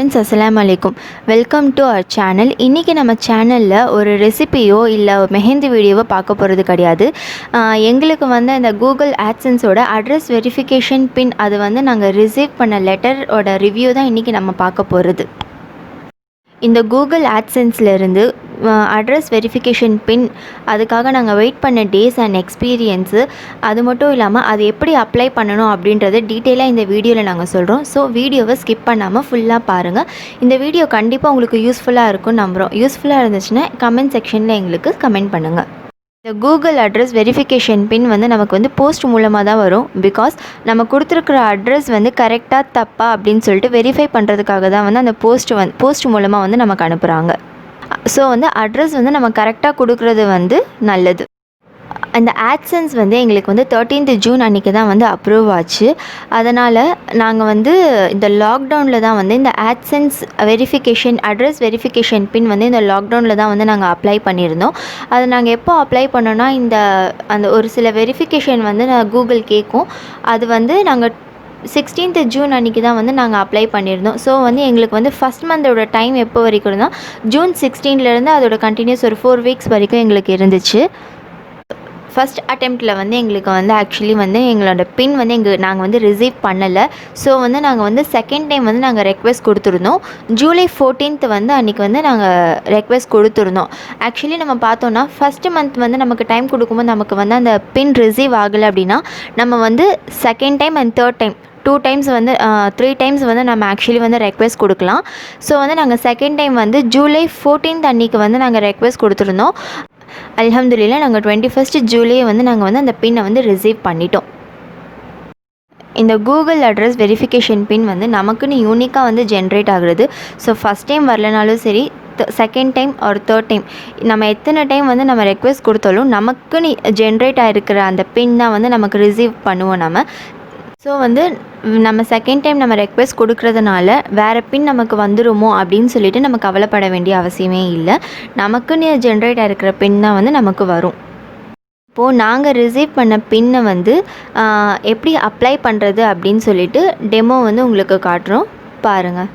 Friends, அஸ்ஸலாமு அலைக்கும். Welcome to our channel. இன்றைக்கி நம்ம சேனலில் ஒரு ரெசிபியோ இல்லை மெஹந்தி வீடியோவோ பார்க்க போகிறது கிடையாது. எங்களுக்கு வந்து இந்த கூகுள் ஆட்சன்ஸோட அட்ரஸ் வெரிஃபிகேஷன் பின் அது வந்து நாங்கள் ரிசீவ் பண்ண லெட்டரோட ரிவ்யூ தான் இன்றைக்கி நம்ம பார்க்க போகிறது. இந்த கூகுள் ஆட்சன்ஸ்லேருந்து அட்ரஸ் வெரிஃபிகேஷன் பின் அதுக்காக நாங்கள் வெயிட் பண்ண டேஸ் அண்ட் எக்ஸ்பீரியன்ஸு, அது மட்டும் இல்லாமல் அது எப்படி அப்ளை பண்ணணும் அப்படின்றத டீட்டெயிலாக இந்த வீடியோவில் நாங்கள் சொல்கிறோம். ஸோ வீடியோவை ஸ்கிப் பண்ணாமல் ஃபுல்லாக பாருங்கள். இந்த வீடியோ கண்டிப்பாக உங்களுக்கு யூஸ்ஃபுல்லாக இருக்கும்னு நம்புகிறோம். யூஸ்ஃபுல்லாக இருந்துச்சுன்னா கமெண்ட் செக்ஷனில் எங்களுக்கு கமெண்ட் பண்ணுங்கள். இந்த கூகுள் அட்ரஸ் வெரிஃபிகேஷன் பின் வந்து நமக்கு வந்து போஸ்ட் மூலமாக தான் வரும். பிகாஸ் நம்ம கொடுத்துருக்குற அட்ரஸ் வந்து கரெக்டாக தப்பா அப்படின்னு சொல்லிட்டு வெரிஃபை பண்ணுறதுக்காக தான் வந்து அந்த போஸ்ட் மூலமாக வந்து நமக்கு அனுப்புகிறாங்க. ஸோ வந்து அட்ரஸ் வந்து நம்ம கரெக்டாக கொடுக்குறது வந்து நல்லது. அந்த ஆட்சன்ஸ் வந்து எங்களுக்கு வந்து 13th ஜூன் அன்றைக்கி தான் வந்து அப்ரூவ் ஆச்சு. அதனால் நாங்கள் வந்து இந்த லாக்டவுனில் தான் வந்து இந்த ஆட்சன்ஸ் வெரிஃபிகேஷன் அட்ரஸ் வெரிஃபிகேஷன் பின் வந்து இந்த லாக்டவுனில் தான் வந்து நாங்கள் அப்ளை பண்ணியிருந்தோம். அதை நாங்கள் எப்போ அப்ளை பண்ணோன்னா அந்த ஒரு சில வெரிஃபிகேஷன் வந்து கூகுள் கேட்கும். அது வந்து நாங்கள் 16th ஜூன் அன்றைக்கி தான் வந்து நாங்கள் அப்ளை பண்ணியிருந்தோம். ஸோ வந்து எங்களுக்கு வந்து ஃபஸ்ட் மந்தோட டைம் எப்போ வரைக்கும்னா ஜூன் 16லேருந்து அதோட கண்டினியூஸ் ஒரு 4 வீக்ஸ் வரைக்கும் எங்களுக்கு இருந்துச்சு. ஃபஸ்ட் அட்டெம்ப்டில் வந்து எங்களுக்கு வந்து ஆக்சுவலி வந்து எங்களோட பின் வந்து நாங்கள் வந்து ரிசீவ் பண்ணலை. ஸோ வந்து நாங்கள் வந்து செகண்ட் டைம் வந்து நாங்கள் ரெக்வெஸ்ட் கொடுத்துருந்தோம். ஜூலை 14th வந்து அன்றைக்கி வந்து நாங்கள் ரெக்வெஸ்ட் கொடுத்துருந்தோம். ஆக்சுவலி நம்ம பார்த்தோன்னா ஃபஸ்ட்டு மந்த் வந்து நமக்கு டைம் கொடுக்கும்போது நமக்கு வந்து அந்த பின் ரிசீவ் ஆகலை அப்படின்னா நம்ம வந்து second time and third time 2 times வந்து 3 டைம்ஸ் வந்து நம்ம ஆக்சுவலி வந்து ரெக்வெஸ்ட் கொடுக்கலாம். ஸோ வந்து நாங்கள் செகண்ட் டைம் வந்து ஜூலை 14th அன்றைக்கி வந்து நாங்கள் ரெக்வெஸ்ட் கொடுத்துருந்தோம். அல்ஹம்துலில்லாஹ் நாங்கள் 21st ஜூலை வந்து நாங்கள் வந்து அந்த பின்னை வந்து ரிசீவ் பண்ணிட்டோம். இந்த கூகுள் அட்ரஸ் வெரிஃபிகேஷன் பின் வந்து நமக்குன்னு யூனிக்காக வந்து ஜென்ரேட் ஆகுறது. ஸோ ஃபஸ்ட் டைம் வரலனாலும் சரி, செகண்ட் டைம் ஒரு தேர்ட் டைம் நம்ம எத்தனை டைம் வந்து நம்ம ரெக்வெஸ்ட் கொடுத்தாலும் நமக்குன்னு ஜென்ரேட் ஆகிருக்கிற அந்த பின் தான் வந்து நமக்கு ரிசீவ் பண்ணுவோம் நம்ம. ஸோ வந்து நம்ம செகண்ட் டைம் நம்ம ரெக்வெஸ்ட் கொடுக்குறதுனால வேறு பின் நமக்கு வந்துடுமோ அப்படின்னு சொல்லிட்டு நம்ம கவலைப்பட வேண்டிய அவசியமே இல்லை. நமக்குன்னு ஜென்ரேட் ஆகிருக்கிற பின் தான் வந்து நமக்கு வரும். இப்போது நாங்கள் ரிசீவ் பண்ண பின்னை வந்து எப்படி அப்ளை பண்ணுறது அப்படின்னு சொல்லிட்டு டெமோ வந்து உங்களுக்கு காட்டுறோம், பாருங்கள்.